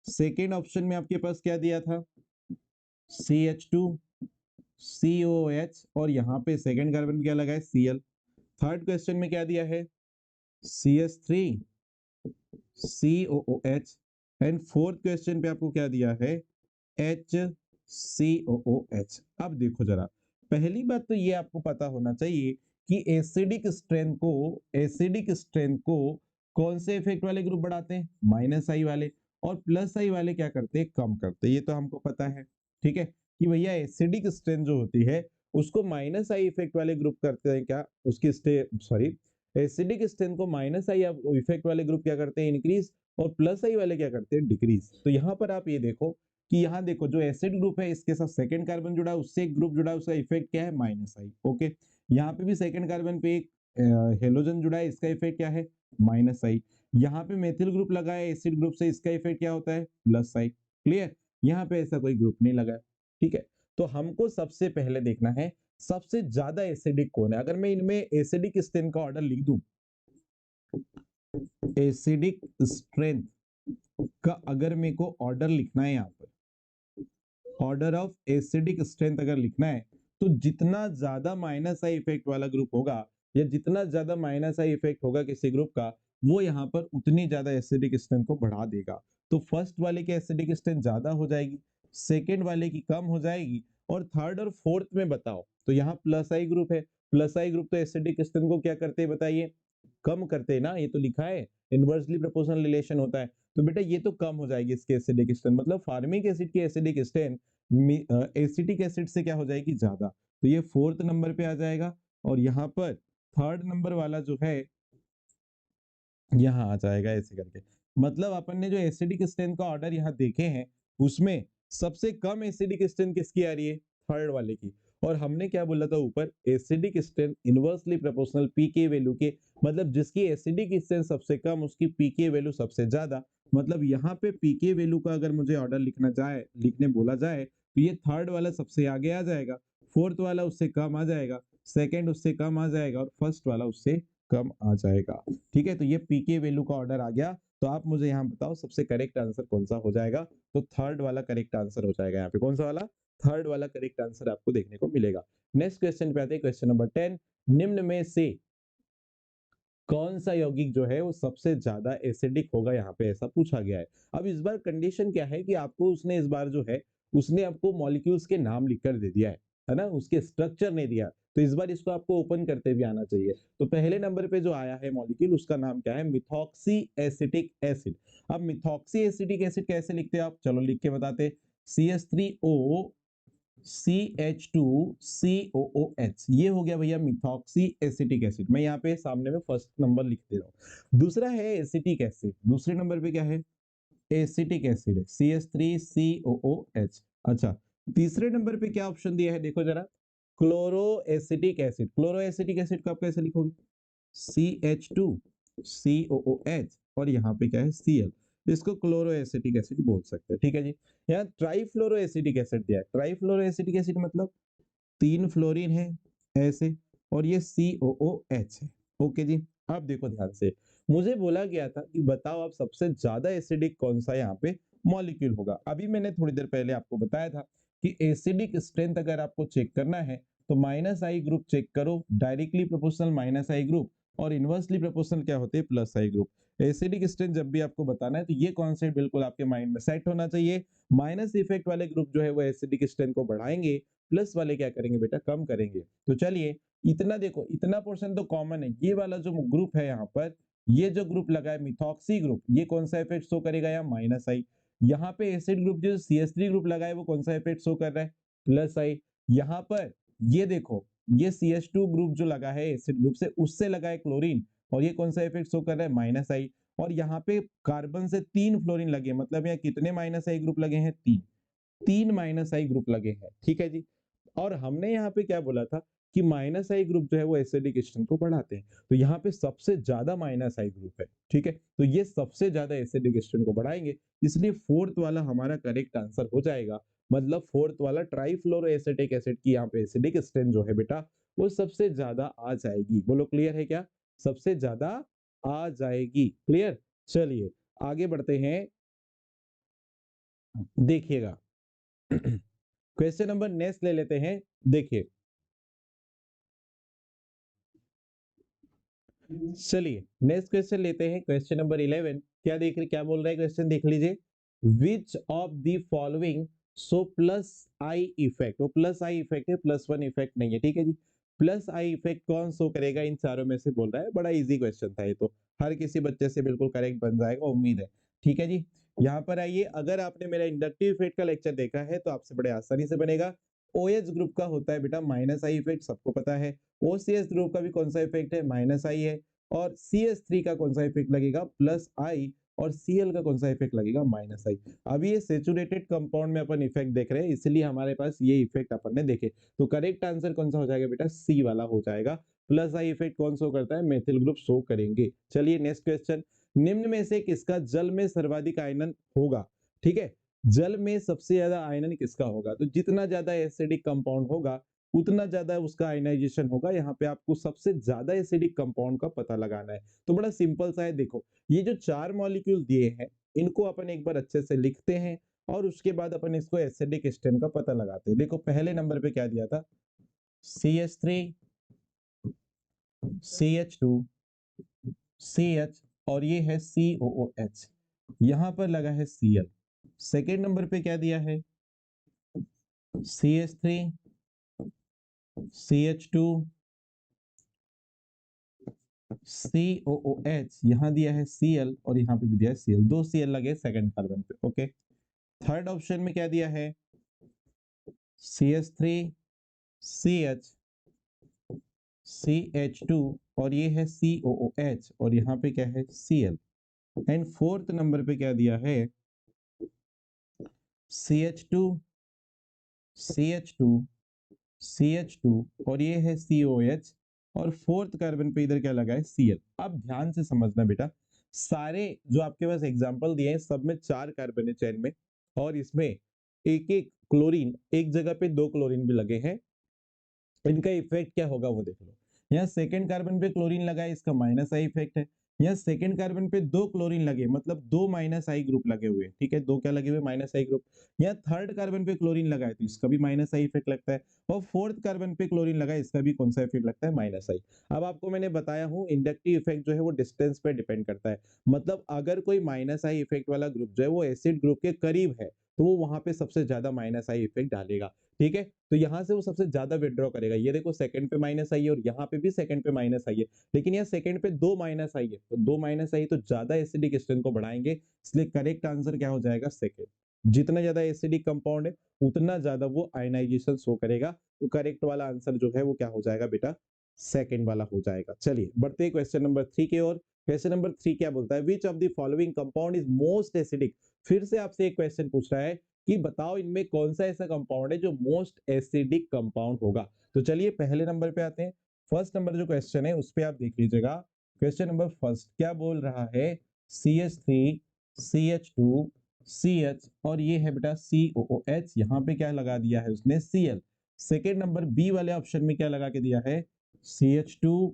सेकेंड ऑप्शन में आपके पास क्या दिया था, CH2COOH, और यहाँ पे सेकेंड कार्बन क्या लगा है, Cl। थर्ड क्वेश्चन में क्या दिया है, CH3COOH, एंड फोर्थ क्वेश्चन पे आपको क्या दिया है, HCOOH। अब देखो जरा, पहली बात तो ये आपको पता होना चाहिए कि एसिडिक स्ट्रेंथ को कौन से इफेक्ट वाले ग्रुप बढ़ाते हैं, माइनस आई वाले, और प्लस आई वाले क्या करते हैं, कम करते हैं। ये तो हमको पता है। ठीक है, कि भैया एसिडिक स्ट्रेंथ जो होती है उसको माइनस आई इफेक्ट वाले ग्रुप करते हैं, क्या उसकी सॉरी, एसिडिक स्ट्रेंथ को माइनस आई इफेक्ट वाले ग्रुप क्या करते हैं, इंक्रीज, और प्लस आई वाले क्या करते हैं, डिक्रीज। तो यहाँ पर आप ये देखो कि यहाँ देखो जो एसिड ग्रुप है इसके साथ सेकंड कार्बन जुड़ा है, उससे एक ग्रुप जुड़ा है, उसका इफेक्ट क्या है, माइनस आई। ओके, यहाँ पे भी सेकंड कार्बन पे एक हेलोजन जुड़ा है, इसका इफेक्ट क्या है, माइनस आई। यहाँ पे मेथिल ग्रुप लगा है एसिड ग्रुप से, इसका इफेक्ट क्या होता है, प्लस आई। क्लियर, यहाँ पे ऐसा कोई ग्रुप नहीं लगा है। ठीक है, तो हमको सबसे पहले देखना है सबसे ज्यादा एसिडिक कौन है। अगर मैं इनमें एसिडिक स्ट्रेंथ का ऑर्डर लिख दूं, एसिडिक स्ट्रेंथ का अगर मेरे को ऑर्डर लिखना है, यहाँ पर ऑर्डर ऑफ एसिडिक स्ट्रेंथ अगर लिखना है, तो जितना ज्यादा माइनस आई इफेक्ट वाला ग्रुप होगा या जितना ज्यादा माइनस आई इफेक्ट होगा किसी ग्रुप का, वो यहाँ पर उतनी ज्यादा एसिडिक स्ट्रेंथ को बढ़ा देगा। तो फर्स्ट वाले की एसिडिक स्ट्रेंथ ज्यादा हो जाएगी, सेकेंड वाले की कम हो जाएगी, और थर्ड और फोर्थ में बताओ तो यहाँ प्लस आई ग्रुप है। प्लस आई ग्रुप तो एसिडिक स्ट्रेंथ को क्या करते हैं बताइए, कम करते हैं ना, ये तो लिखा है इनवर्सली प्रोपोर्शनल रिलेशन होता है। तो बेटा ये तो कम हो जाएगी इसके एसिडिक स्ट्रेंथ, मतलब फार्मिक एसिड की एसिडिक स्ट्रेंथ एसिटिक एसिड से क्या हो जाएगी, ज्यादा। तो ये फोर्थ नंबर पे आ जाएगा, और यहाँ पर थर्ड नंबर वाला जो है यहाँ आ जाएगा ऐसे करके। मतलब अपन ने जो एसिडिक स्ट्रेंथ का ऑर्डर यहाँ देखे हैं उसमें सबसे कम एसिडिक स्ट्रेंथ किसकी आ रही है, थर्ड वाले की। और हमने क्या बोला था ऊपर, एसिडिक स्ट्रेंथ इनवर्सली प्रोपोर्शनल पीके वैल्यू के, मतलब जिसकी एसिडिक स्ट्रेंथ सबसे कम उसकी पीके वैल्यू सबसे ज्यादा। मतलब यहाँ पे पीके वैल्यू का अगर मुझे ऑर्डर लिखने बोला जाए तो ये थर्ड वाला सबसे आगे आ जाएगा, फोर्थ वाला उससे कम आ जाएगा, सेकेंड उससे कम आ जाएगा, और फर्स्ट वाला उससे कम आ जाएगा। ठीक है, तो ये पीके वैल्यू का ऑर्डर आ गया। तो आप मुझे यहाँ बताओ सबसे करेक्ट आंसर कौन सा हो जाएगा। तो थर्ड वाला करेक्ट आंसर हो जाएगा, यहाँ पे कौन सा वाला, थर्ड वाला करेक्ट आंसर आपको देखने को मिलेगा। नेक्स्ट क्वेश्चन पे आते हैं, क्वेश्चन नंबर 10, निम्न में से कौन सा यौगिक जो है वो सबसे ज्यादा एसिडिक होगा, यहाँ पे ऐसा पूछा गया है। अब इस बार कंडीशन क्या है कि आपको उसने इस बार जो है उसने आपको मॉलिक्यूल्स के नाम लिखकर दे दिया है ना, उसके स्ट्रक्चर नहीं दिया। तो इस बार इसको आपको ओपन करते भी आना चाहिए। तो पहले नंबर पे जो आया है मॉलिक्यूल उसका नाम क्या है, मिथॉक्सी एसिटिक एसिड। अब मिथॉक्सी एसिटिक एसिड कैसे लिखते हैं आप, चलो लिख के बताते। CH3O CH2COOH, ये हो गया भैया मिथॉक्सी एसिटिक एसिड। मैं यहाँ पे सामने में फर्स्ट नंबर लिख दे रहा हूँ। दूसरा है एसिटिक एसिड, दूसरे नंबर पे क्या है, एसिटिक एसिड है, CH3COOH। अच्छा, तीसरे नंबर पे क्या ऑप्शन दिया है देखो जरा, chloro acetic acid. Chloro acetic acid को आप कैसे लिखोगे, CH2COOH और यहाँ पे क्या है Cl, इसको क्लोरो एसिटिक एसिड बोल सकते हैं। ठीक है जी। यहाँ ट्राइफ्लोरो एसिटिक एसिड दिया है। ट्राइफ्लोरो एसिटिक एसिड मतलब 3 फ्लोरीन है ऐसे, और ये COOH है। ओके जी। अब देखो ध्यान से, मुझे बोला गया था कि बताओ आप सबसे ज्यादा एसिडिक कौन सा यहाँ पे मॉलिक्यूल होगा। अभी मैंने थोड़ी देर पहले आपको बताया था कि एसिडिक स्ट्रेंथ अगर आपको चेक करना है तो -I ग्रुप चेक करो, डायरेक्टली प्रोपोर्शनल -I ग्रुप, और इनवर्सली प्रोपोर्शनल क्या होते हैं, +I ग्रुप। एसिडिक स्ट्रेंथ जब भी आपको बताना है तो ये कॉन्सेप्ट बिल्कुल आपके माइंड में सेट होना चाहिए। माइनस इफेक्ट वाले ग्रुप जो है वो एसिडिक स्ट्रेंथ को बढ़ाएंगे, प्लस वाले क्या करेंगे बेटा, कम करेंगे। तो चलिए, इतना देखो, इतना पोर्शन तो कॉमन है। ये वाला जो ग्रुप है यहाँ पर, ये जो ग्रुप लगा है मिथॉक्सी ग्रुप, ये कौन सा इफेक्ट शो करेगा, यहाँ -I। यहाँ पे एसिड ग्रुप जो CH3 ग्रुप लगा है वो कौन सा इफेक्ट शो कर रहा है, +I। यहाँ पर ये देखो, ये CH2 ग्रुप जो लगा है एसिड ग्रुप से, उससे लगा है क्लोरीन, और ये कौन सा इफेक्ट शो कर रहा है, -I। और यहाँ पे कार्बन से 3 फ्लोरीन लगे, मतलब यहाँ कितने -I ग्रुप लगे हैं, 3। 3 -I ग्रुप लगे हैं। ठीक है जी। और हमने यहाँ पे क्या बोला था कि -I ग्रुप जो है वो एसिडिक स्ट्रेंथ को बढ़ाते हैं, तो यहाँ पे सबसे ज्यादा -I ग्रुप है। ठीक है, तो ये सबसे ज्यादा एसिडिक स्ट्रेंथ को बढ़ाएंगे, इसलिए फोर्थ वाला हमारा करेक्ट आंसर हो जाएगा। मतलब फोर्थ वाला ट्राइफ्लोरो एसिटिक एसिड की यहाँ पे एसिडिक स्ट्रेंथ जो है बेटा वो सबसे ज्यादा आ जाएगी। बोलो क्लियर है क्या, सबसे ज्यादा आ जाएगी। क्लियर। चलिए आगे बढ़ते हैं, देखिएगा। क्वेश्चन नंबर नेक्स्ट ले लेते हैं। देखिए, चलिए नेक्स्ट क्वेश्चन लेते हैं, क्वेश्चन नंबर 11। क्या देख रहे, क्या बोल रहा है क्वेश्चन, देख लीजिए। विच of the following so +I effect, वो +I इफेक्ट है, +1 इफेक्ट नहीं है। ठीक है जी। +I इफेक्ट कौन शो करेगा इन चारों में से, बोल रहा है। बड़ा इजी क्वेश्चन था ये तो, हर किसी बच्चे से बिल्कुल करेक्ट बन जाएगा, उम्मीद है। ठीक है जी। यहाँ पर आइए, अगर आपने मेरा इंडक्टिव इफेक्ट का लेक्चर देखा है तो आपसे बड़े आसानी से बनेगा। OH ग्रुप का होता है बेटा -I इफेक्ट, सबको पता है। OCS ग्रुप का भी कौन सा इफेक्ट है, -I है। और CH3 का कौन सा इफेक्ट लगेगा, +I। और Cl का कौन सा इफेक्ट लगेगा, -I। अभी ये सेचुरेटेड कंपाउंड में अपन इफेक्ट देख रहे हैं, इसलिए हमारे पास ये इफेक्ट अपन ने देखे। तो करेक्ट आंसर कौन सा हो जाएगा बेटा, C वाला हो जाएगा। +I इफेक्ट कौन शो करता है, मेथिल ग्रुप शो करेंगे। चलिए नेक्स्ट क्वेश्चन, निम्न में से किसका जल में सर्वाधिक आयनन होगा। ठीक है, जल में सबसे ज्यादा आयनन किसका होगा, तो जितना ज्यादा एसिडिक कंपाउंड होगा उतना ज्यादा उसका आयनाइजेशन होगा। यहाँ पे आपको सबसे ज्यादा एसिडिक कंपाउंड का पता लगाना है। तो बड़ा सिंपल सा है, देखो ये जो 4 मॉलिक्यूल दिए हैं इनको अपन एक बार अच्छे से लिखते हैं, और उसके बाद अपन इसको एसिडिक स्ट्रेंथ का पता लगाते हैं। देखो पहले नंबर पे क्या दिया था, CH3 CH2 CH, और ये है COOH, यहाँ पर लगा है Cl। सेकेंड नंबर पे क्या दिया है, CH3 CH2 COOH, यहाँ दिया है Cl और यहाँ पे भी दिया है Cl, 2 Cl लगे सेकंड कार्बन पे। ओके, थर्ड ऑप्शन में क्या दिया है, CH3 CH CH2 और ये है COOH, और यहाँ पे क्या है Cl। एंड फोर्थ नंबर पे क्या दिया है, CH2 CH2 CH2 और ये है COH, और फोर्थ कार्बन पे इधर क्या लगा है Cl। अब ध्यान से समझना बेटा, सारे जो आपके पास एग्जांपल दिए हैं सब में 4 कार्बन है चेन में, और इसमें एक एक क्लोरीन, एक जगह पे 2 क्लोरीन भी लगे हैं। इनका इफेक्ट क्या होगा वो देख लो। यहाँ सेकंड कार्बन पे क्लोरीन लगा है, इसका -I इफेक्ट है। यहाँ सेकंड कार्बन पे 2 क्लोरीन लगे, मतलब 2 -I ग्रुप लगे हुए हैं। ठीक है, 2 क्या लगे हुए, -I ग्रुप। यहाँ थर्ड कार्बन पे क्लोरीन लगा है तो इसका भी -I इफेक्ट लगता है, और फोर्थ कार्बन पे क्लोरीन लगा है, इसका भी कौन सा इफेक्ट लगता है, -I। अब आपको मैंने बताया हूँ इंडक्टिव इफेक्ट जो है वो डिस्टेंस पे डिपेंड करता है। मतलब अगर कोई -I इफेक्ट वाला ग्रुप जो है वो एसिड ग्रुप के करीब है तो वो वहां पे सबसे ज्यादा माइनस आई इफेक्ट डालेगा। ठीक है, तो यहाँ से वो सबसे ज्यादा विड्रॉ करेगा। ये देखो सेकंड पे माइनस आई है और यहाँ पे भी सेकंड पे माइनस आई है, लेकिन यहाँ सेकंड पे दो माइनस आई है, तो दो माइनस आई तो ज्यादा एसिडिक स्ट्रेंथ को बढ़ाएंगे, इसलिए करेक्ट आंसर क्या हो जाएगा, सेकंड। जितना ज्यादा एसिडिक कंपाउंड है उतना ज्यादा वो आयनाइजेशन शो करेगा, तो करेक्ट वाला आंसर जो है वो क्या हो जाएगा बेटा, सेकंड वाला हो जाएगा। चलिए बढ़ते हैं क्वेश्चन नंबर 3 की ओर। क्वेश्चन नंबर 3 क्या बोलता है, विच of the following compound is most acidic. फिर से आपसे एक क्वेश्चन पूछ रहा है कि बताओ इनमें कौन सा ऐसा कंपाउंड है जो मोस्ट एसिडिक कंपाउंड होगा। तो चलिए पहले नंबर पे आते हैं। फर्स्ट नंबर जो क्वेश्चन है उस पे आप देख लीजिएगा। क्वेश्चन नंबर फर्स्ट क्या बोल रहा है, CH3 CH2 CH और ये है बेटा COOH, यहाँ पे क्या लगा दिया है उसने, Cl। सेकेंड नंबर बी वाले ऑप्शन में क्या लगा के दिया है, CH2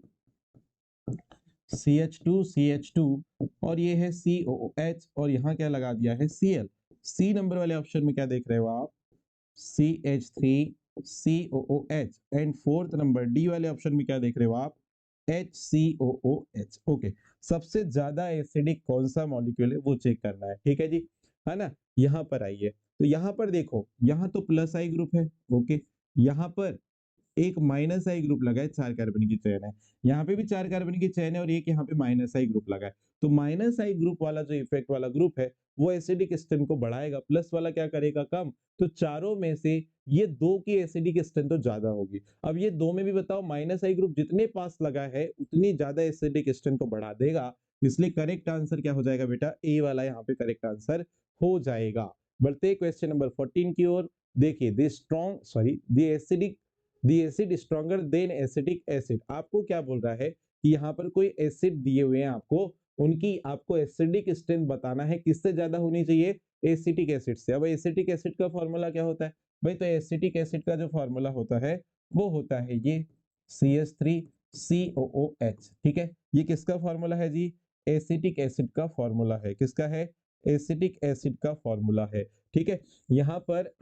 CH2 और ये है COOH और यहाँ क्या लगा दिया है, Cl। सी नंबर वाले ऑप्शन में क्या देख रहे हो आप, CH3 COOH and fourth number D वाले ऑप्शन में क्या देख रहे हो आप, HCOOH। ओके, सबसे ज्यादा एसिडिक कौन सा मॉलिक्यूल है वो चेक करना है, ठीक है जी, है ना। यहाँ पर आइए, तो यहाँ पर देखो, यहाँ तो प्लस आई ग्रुप है, ओके, यहाँ पर एक माइनस आई ग्रुप लगा है, 4 कार्बन की चेन है, यहाँ पे भी 4 कार्बन की चेन है और एक यहाँ पे माइनस आई ग्रुप लगा है। तो माइनस आई ग्रुप वाला जो इफेक्ट वाला ग्रुप है वो एसिडिक स्ट्रेंथ को बढ़ाएगा, प्लस वाला क्या करेगा, कम। तो चारों में से ये दो की एसिडिक स्ट्रेंथ तो ज्यादा होगी। अब ये दो में भी बताओ, माइनस आई ग्रुप जितने पास लगा है उतनी ज्यादा एसिडिक स्ट्रेंथ को बढ़ा देगा, इसलिए करेक्ट आंसर क्या हो जाएगा बेटा, ए वाला यहाँ पे करेक्ट आंसर हो जाएगा। बढ़ते क्वेश्चन नंबर 14 की ओर। देखिए the strong sorry the acidic the acid stronger than acetic acid. आपको क्या बोल रहा है कि यहाँ पर कोई एसिड दिए हुए हैं आपको, उनकी आपको एसिडिक स्ट्रेंथ बताना है, किससे ज्यादा होनी चाहिए, एसिटिक एसिड से। अब एसिटिक एसिड का फॉर्मूला क्या होता है भाई, तो एसिटिक एसिड का जो फॉर्मूला होता है वो होता है ये CH3COOH। ठीक है, ये किसका फॉर्मूला है जी, एसिटिक एसिड का फॉर्मूला है, किसका है, एसिटिक एसिड का फॉर्मूला है। ठीक है, यहाँ पर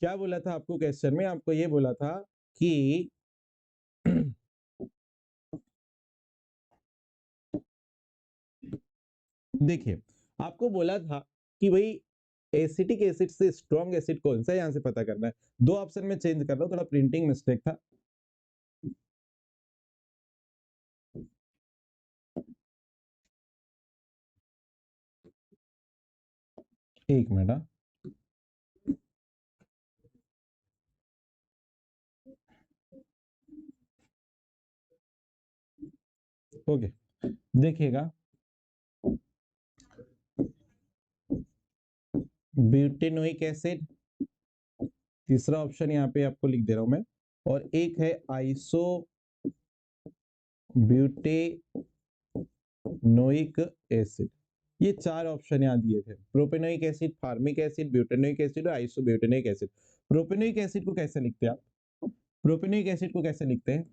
क्या बोला था आपको क्वेश्चन में, आपको ये बोला था कि देखिए आपको बोला था कि भाई एसिटिक एसिड से स्ट्रॉन्ग एसिड कौन सा है, यहां से पता करना है। दो ऑप्शन में चेंज कर रहा हूं, थोड़ा प्रिंटिंग मिस्टेक था। एक मिनट, हाँ। ओके, देखिएगा, ब्यूटेनोइक एसिड, तीसरा ऑप्शन यहाँ पे आपको लिख दे रहा हूं मैं, और एक है आइसो ब्यूटेनोइक एसिड। ये चार ऑप्शन यहाँ दिए थे, propanoic acid, formic acid, butanoic acid और आइसोब्यूटेनोइक एसिड। प्रोपेनोइक एसिड को कैसे लिखते हैं आप, प्रोपेनोइक एसिड को कैसे लिखते हैं,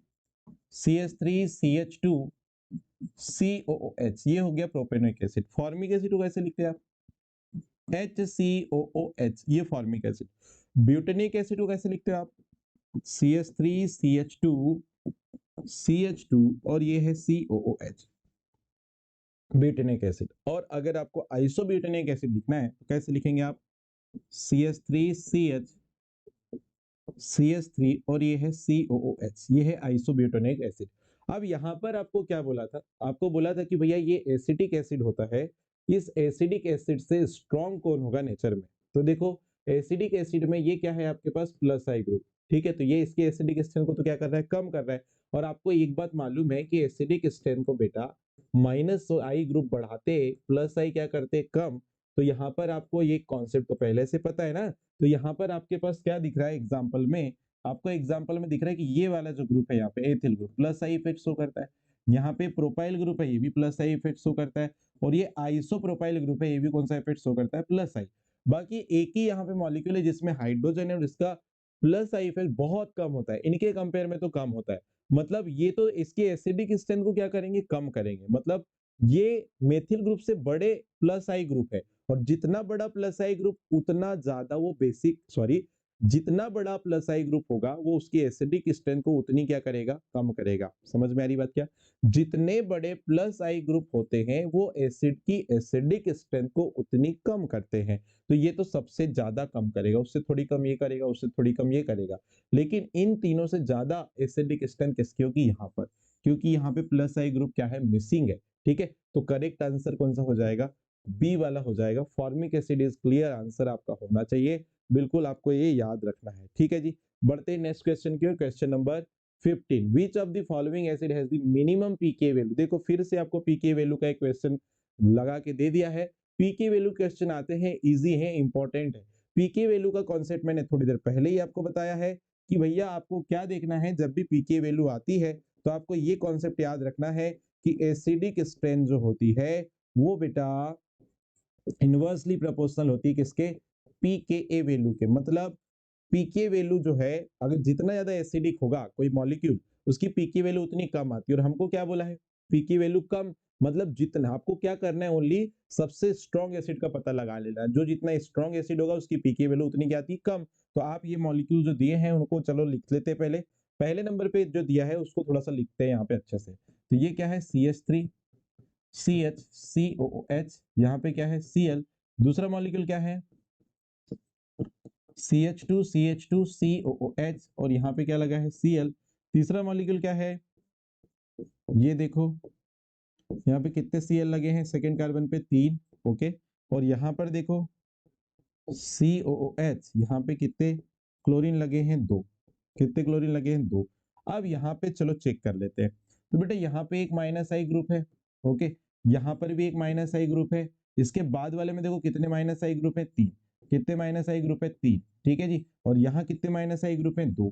CH3CH2COOH, ये हो गया प्रोपेनोइक एसिड। फॉर्मिक एसिड को कैसे लिखते हैं आप, HCOOH, ये फॉर्मिक एसिड। ब्यूटेनिक एसिड को कैसे लिखते हैं आप, CH3CH2CH2 और ये है COOH, ब्यूटेनिक एसिड। और अगर आपको आइसोब्यूटेनिक एसिड लिखना है तो कैसे लिखेंगे आप, CH3CH3 और ये है COOH, ये है आइसोब्यूटेनिक एसिड। अब यहाँ पर आपको क्या बोला था, आपको बोला था कि भैया ये एसिटिक एसिड होता है, इस एसिडिक एसिड से स्ट्रॉन्ग कौन होगा नेचर में। तो देखो एसिडिक एसिड में ये क्या है आपके पास, प्लस आई ग्रुप। ठीक है, तो ये इसके एसिडिक स्ट्रेंथ को तो क्या कर रहा है, कम कर रहा है। और आपको एक बात मालूम है कि एसिडिक स्ट्रेंथ को बेटा माइनस आई ग्रुप बढ़ाते, प्लस आई क्या करते, कम। तो यहाँ पर आपको ये कॉन्सेप्ट तो पहले से पता है ना। तो यहाँ पर आपके पास क्या दिख रहा है एग्जाम्पल में, आपको एग्जाम्पल में दिख रहा है कि ये वाला जो ग्रुप है यहाँ पे ethyl group plus I effect show करता है, यहाँ पे प्रोपाइल ग्रुप है ये भी प्लस आई इफेक्ट शो करता है, और ये आइसो प्रोपाइल ग्रुप है ये भी कौन सा इफेक्ट शो करता है, प्लस आई। बाकी एक ही यहाँ पे मॉलिक्यूल है जिसमें हाइड्रोजन है और इसका प्लस आई इफेक्ट बहुत कम होता है, इनके कंपेयर में तो कम होता है। मतलब ये तो इसके एसिडिक स्ट्रेंथ को क्या करेंगे, कम करेंगे। मतलब ये मेथिल ग्रुप से बड़े प्लस आई ग्रुप है, और जितना बड़ा प्लस आई ग्रुप उतना ज्यादा वो बेसिक सॉरी जितना बड़ा प्लस आई ग्रुप होगा वो उसकी एसिडिक स्ट्रेंथ को उतनी क्या करेगा, कम करेगा। समझ में आ रही बात क्या? जितने बड़े प्लस आई ग्रुप होते हैं वो एसिड की एसिडिक स्ट्रेंथ को उतनी कम करते हैं। तो ये तो सबसे ज्यादा कम करेगा, उससे थोड़ी कम ये करेगा, उससे थोड़ी कम ये करेगा। लेकिन इन तीनों से ज्यादा एसिडिक स्ट्रेंथ किसकी होगी? यहाँ पर, क्योंकि यहाँ पे प्लस आई ग्रुप क्या है, मिसिंग है। ठीक है, तो करेक्ट आंसर कौन सा हो जाएगा? बी वाला हो जाएगा। Formic acid is clear answer आपका होना चाहिए। बिल्कुल आपको ये याद रखना है। ठीक है जी, बढ़ते हैं नेक्स्ट क्वेश्चन की ओर। Question number 15, which of the following acid has the minimum PK value. देखो फिर से आपको पीके वैल्यू का एक क्वेश्चन लगा के दे दिया है। पीके वैल्यू क्वेश्चन आते हैं, इजी है, इंपॉर्टेंट है। पीके वैल्यू का कॉन्सेप्ट मैंने थोड़ी देर पहले ही आपको बताया है कि भैया आपको क्या देखना है, जब भी पीके वैल्यू आती है तो आपको ये कॉन्सेप्ट याद रखना है कि एसिडिक स्ट्रेंथ जो होती है वो बेटा इनवर्सली प्रोपोर्शनल होती है किसके? पीके वैल्यू के। मतलब पीके वैल्यू जो है, अगर जितना ज्यादा एसिडिक होगा कोई मॉलिक्यूल, उसकी पीके वैल्यू उतनी कम आती है। और हमको क्या बोला है? पीके वैल्यू कम, मतलब जितना आपको क्या करना है, ओनली सबसे स्ट्रॉन्ग एसिड का पता लगा लेना है। जो जितना स्ट्रॉन्ग एसिड होगा उसकी पीके वैल्यू उतनी क्या आती है, कम। तो आप ये मॉलिक्यूल जो दिए हैं उनको चलो लिख लेते हैं। पहले पहले नंबर पे जो दिया है उसको थोड़ा सा लिखते हैं यहाँ पे अच्छे से। तो ये क्या है? CH3 CH COOH, यहाँ पे क्या है? Cl। दूसरा मॉलिक्यूल क्या है? CH2 CH2 COOH, और यहाँ पे क्या लगा है? Cl। तीसरा मॉलिक्यूल क्या है? ये देखो यहाँ पे कितने Cl लगे हैं सेकेंड कार्बन पे? 3। ओके, और यहाँ पर देखो COOH, यहाँ पे कितने क्लोरीन लगे हैं? 2। कितने क्लोरीन लगे हैं? 2। अब यहाँ पे चलो चेक कर लेते हैं। तो बेटा यहाँ पे एक माइनस आई ग्रुप है। ओके, यहाँ पर भी एक माइनस आई ग्रुप है। इसके बाद वाले में देखो कितने माइनस आई ग्रुप है? 3। कितने माइनस आई ग्रुप है? 3। ठीक है जी, और यहाँ कितने माइनस आई ग्रुप है? 2।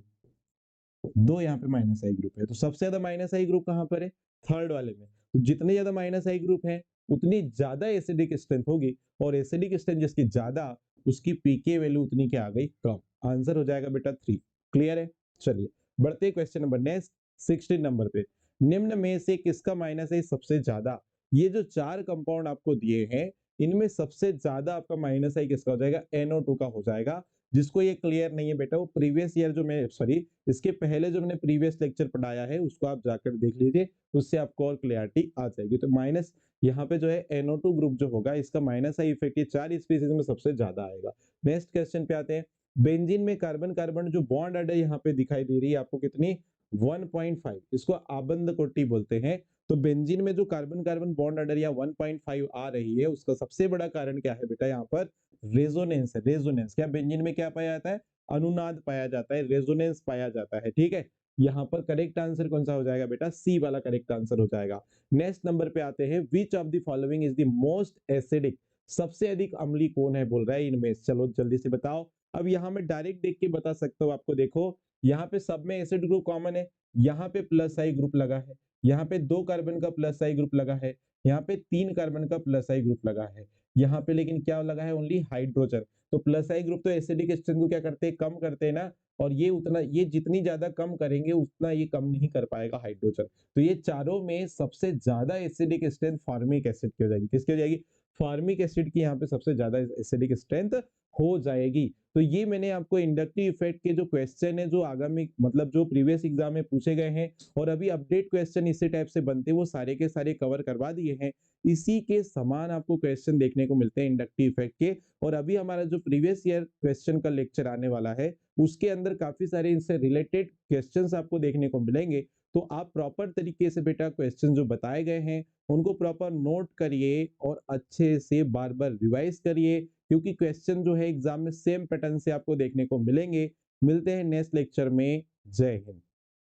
2 यहाँ पे माइनस आई ग्रुप है। तो सबसे ज्यादा माइनस आई ग्रुप कहाँ पर है? थर्ड वाले में। तो जितने ज्यादा माइनस आई ग्रुप है उतनी ज्यादा एसिडिक स्ट्रेंथ होगी, और एसिडिक स्ट्रेंथ जिसकी ज्यादा उसकी पीके वैल्यू उतनी क्या आ गई? कम। आंसर हो जाएगा बेटा 3। क्लियर है? चलिए बढ़ते हैं क्वेश्चन नंबर नेक्स्ट, 16 नंबर पे। निम्न में से किसका माइनस आई सबसे ज्यादा? ये जो 4 कंपाउंड आपको दिए हैं इनमें सबसे ज्यादा आपका माइनस आई किसका हो जाएगा? NO2 का हो जाएगा। जिसको ये क्लियर नहीं है बेटा, वो प्रीवियस ईयर जो मैं सॉरी इसके पहले जो मैंने प्रीवियस लेक्चर पढ़ाया है उसको आप जाकर देख लीजिए, उससे आपको और क्लियरिटी आ जाएगी। तो माइनस यहाँ पे जो है NO2 ग्रुप जो होगा इसका माइनस आई इफेक्ट ये 4 स्पीसीज में सबसे ज्यादा आएगा। नेक्स्ट क्वेश्चन पे आते हैं। बेंजीन में कार्बन कार्बन जो बॉन्ड ऑर्डर यहाँ पे दिखाई दे रही है आपको कितनी? 1.5। इसको आबंध कोटि बोलते हैं। तो बेंजीन में जो कार्बन कार्बन बॉन्ड ऑर्डर या 1.5 आ रही है उसका सबसे बड़ा कारण क्या है बेटा? यहाँ पर रेजोनेंस है। रेजोनेंस क्या बेंजीन में क्या पाया जाता है? अनुनाद पाया जाता है, रेजोनेंस पाया जाता है। ठीक है, यहाँ पर करेक्ट आंसर कौन सा हो जाएगा बेटा? सी वाला करेक्ट आंसर हो जाएगा। नेक्स्ट नंबर पे आते हैं। विच of the following is the most acidic? सबसे अधिक अम्लीय कौन है बोल रहा है इनमें? चलो जल्दी से बताओ। अब यहाँ मैं डायरेक्ट देख के बता सकता हूँ आपको। देखो यहाँ पे सब में एसिड ग्रुप कॉमन है। यहाँ पे प्लस आई ग्रुप लगा है, यहाँ पे 2 कार्बन का प्लस आई ग्रुप लगा है, यहाँ पे 3 कार्बन का प्लस आई ग्रुप लगा है। यहाँ पे लेकिन क्या लगा है? Only hydrogen. तो प्लस आई ग्रुप तो एसिडिक स्ट्रेंथ को क्या करते हैं? कम करते हैं ना। और ये उतना, ये जितनी ज्यादा कम करेंगे उतना ये कम नहीं कर पाएगा हाइड्रोजन। तो ये चारों में सबसे ज्यादा एसिडिक स्ट्रेंथ फॉर्मिक एसिड की हो जाएगी। किसकी हो जाएगी? फॉर्मिक एसिड की यहाँ पे सबसे ज्यादा एसिडिक स्ट्रेंथ हो जाएगी। तो ये मैंने आपको इंडक्टिव इफेक्ट के जो क्वेश्चन है जो आगामी मतलब जो प्रीवियस एग्जाम में पूछे गए हैं और अभी अपडेट क्वेश्चन इसी टाइप से बनते हैं वो सारे के सारे कवर करवा दिए हैं। इसी के समान आपको क्वेश्चन देखने को मिलते हैं इंडक्टिव इफेक्ट के। और अभी हमारा जो प्रीवियस ईयर क्वेश्चन का लेक्चर आने वाला है उसके अंदर काफी सारे इनसे रिलेटेड क्वेश्चंस आपको देखने को मिलेंगे। तो आप प्रॉपर तरीके से बेटा क्वेश्चन जो बताए गए हैं उनको प्रॉपर नोट करिए और अच्छे से बार बार रिवाइज करिए, क्योंकि क्वेश्चन जो है एग्जाम में सेम पैटर्न से आपको देखने को मिलेंगे। मिलते हैं नेक्स्ट लेक्चर में। जय हिंद।